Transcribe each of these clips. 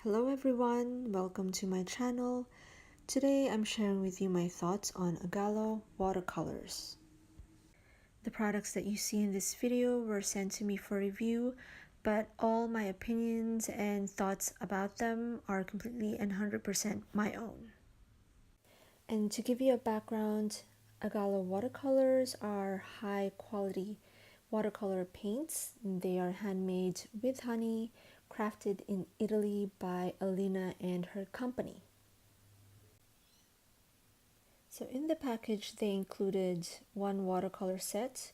Hello everyone, welcome to my channel. Today I'm sharing with you my thoughts on Agallo watercolors. The products that you see in this video were sent to me for review, but all my opinions and thoughts about them are completely and 100% my own. And to give you a background, Agallo watercolors are high quality watercolor paints. They are handmade with honey, crafted in Italy by Alina and her company. So in the package they included one watercolor set,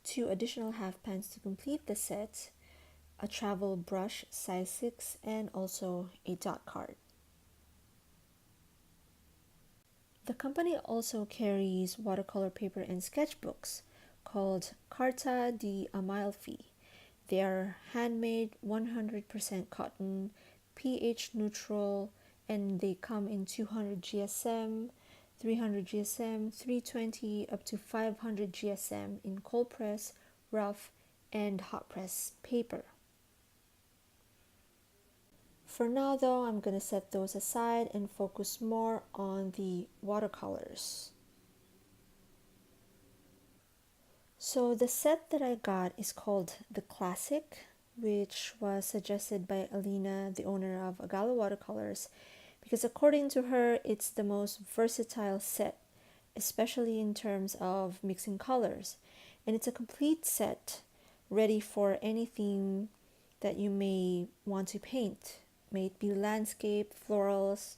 2 additional half pans to complete the set, a travel brush size 6, and also a dot card. The company also carries watercolor paper and sketchbooks called Carta di Amalfi. They are handmade, 100% cotton, pH neutral, and they come in 200 GSM, 300 GSM, 320 up to 500 GSM in cold press, rough, and hot press paper. For now though, I'm going to set those aside and focus more on the watercolors. So the set that I got is called the Classic, which was suggested by Alina, the owner of Agallo Watercolors, because according to her, it's the most versatile set, especially in terms of mixing colors. And it's a complete set, ready for any theme that you may want to paint. May it be landscape, florals,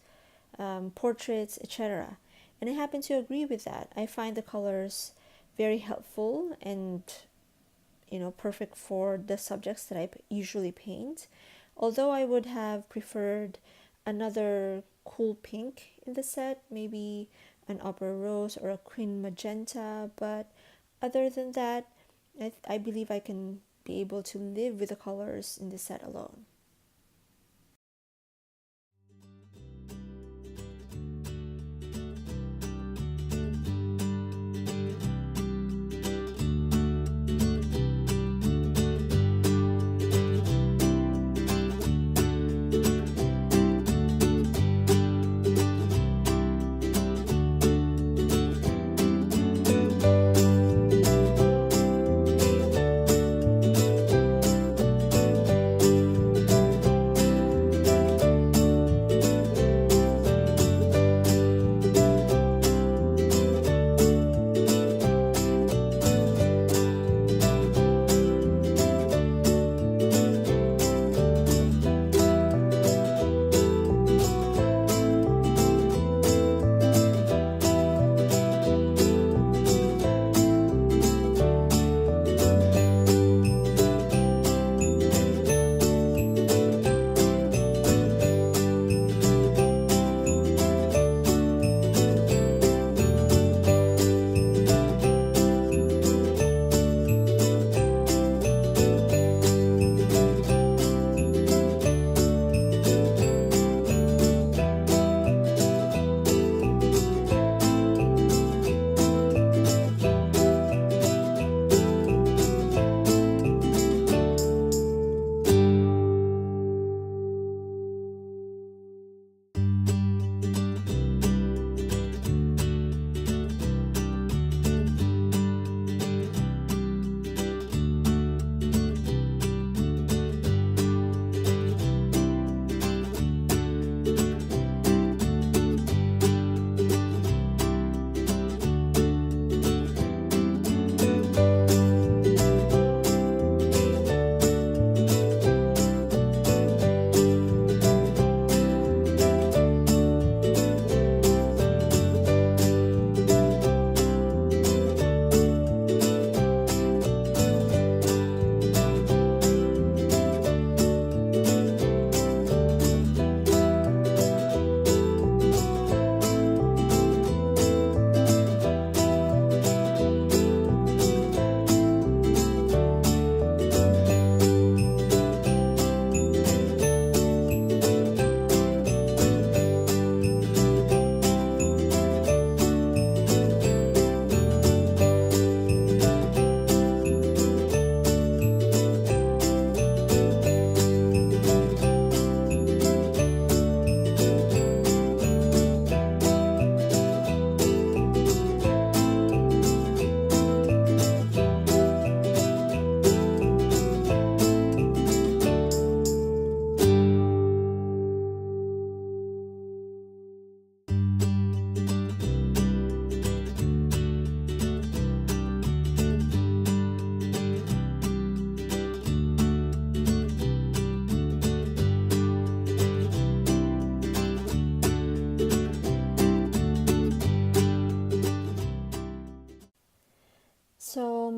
portraits, etc. And I happen to agree with that. I find the colors very helpful and perfect for the subjects that I usually paint, although I would have preferred another cool pink in the set, maybe an opera rose or a queen magenta, but other than that, I believe I can be able to live with the colors in the set alone.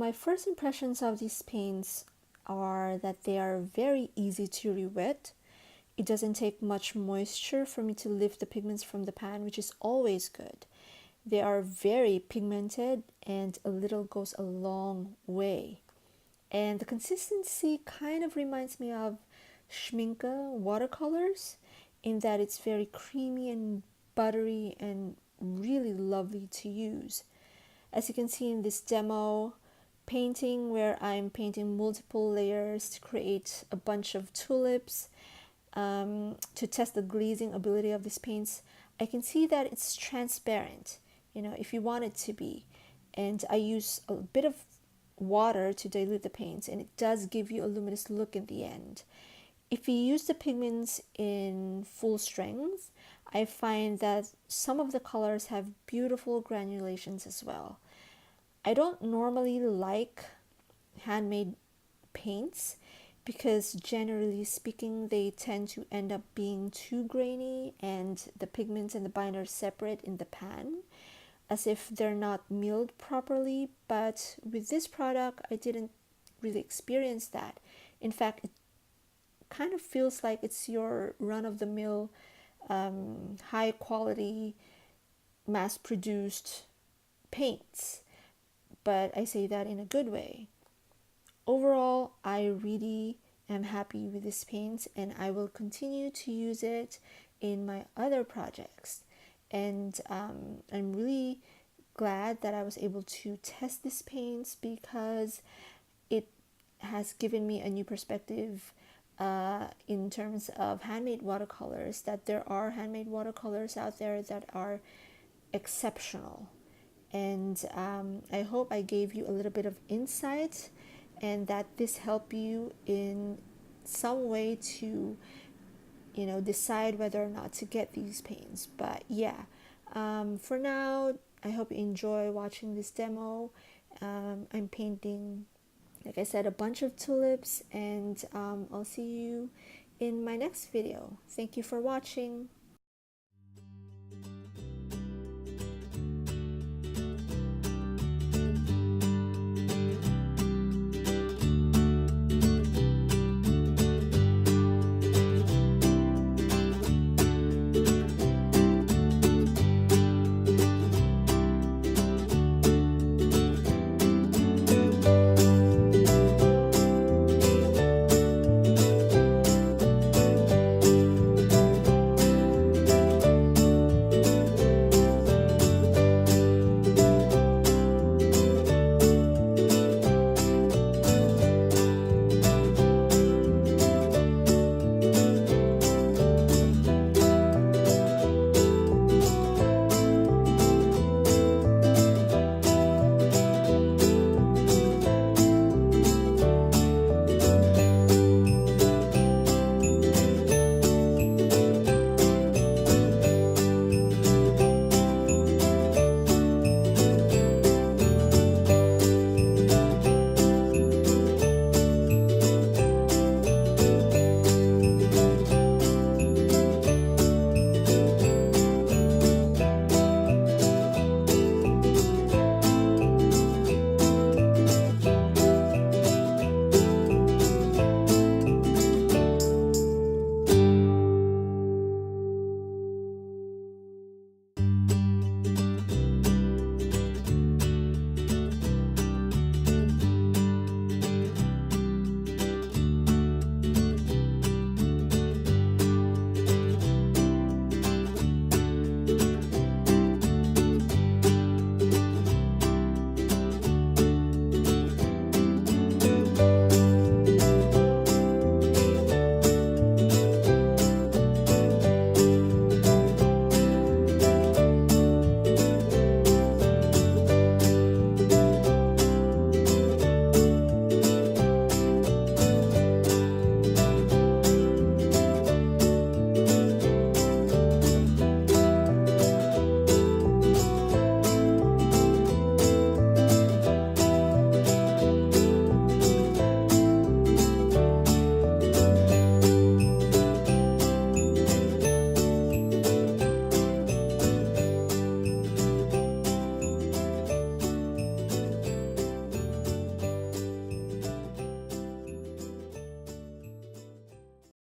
my first impressions of these paints are that they are very easy to re-wet. It doesn't take much moisture for me to lift the pigments from the pan, which is always good. They are very pigmented and a little goes a long way. And the consistency kind of reminds me of Schminke watercolors in that it's very creamy and buttery and really lovely to use. As you can see in this demo painting where I'm painting multiple layers to create a bunch of tulips, to test the glazing ability of these paints, I can see that it's transparent, if you want it to be. And I use a bit of water to dilute the paints, and it does give you a luminous look in the end. If you use the pigments in full strength, I find that some of the colors have beautiful granulations as well. I don't normally like handmade paints because generally speaking they tend to end up being too grainy and the pigments and the binder separate in the pan as if they're not milled properly. But with this product I didn't really experience that. In fact, it kind of feels like it's your run-of-the-mill high quality mass produced paints, but I say that in a good way. Overall, I really am happy with this paint and I will continue to use it in my other projects. And I'm really glad that I was able to test this paint because it has given me a new perspective in terms of handmade watercolors, that there are handmade watercolors out there that are exceptional. And I hope I gave you a little bit of insight and that this helped you in some way to decide whether or not to get these paints. But yeah, for now I hope you enjoy watching this demo. I'm painting, like I said, a bunch of tulips, and I'll see you in my next video. Thank you for watching.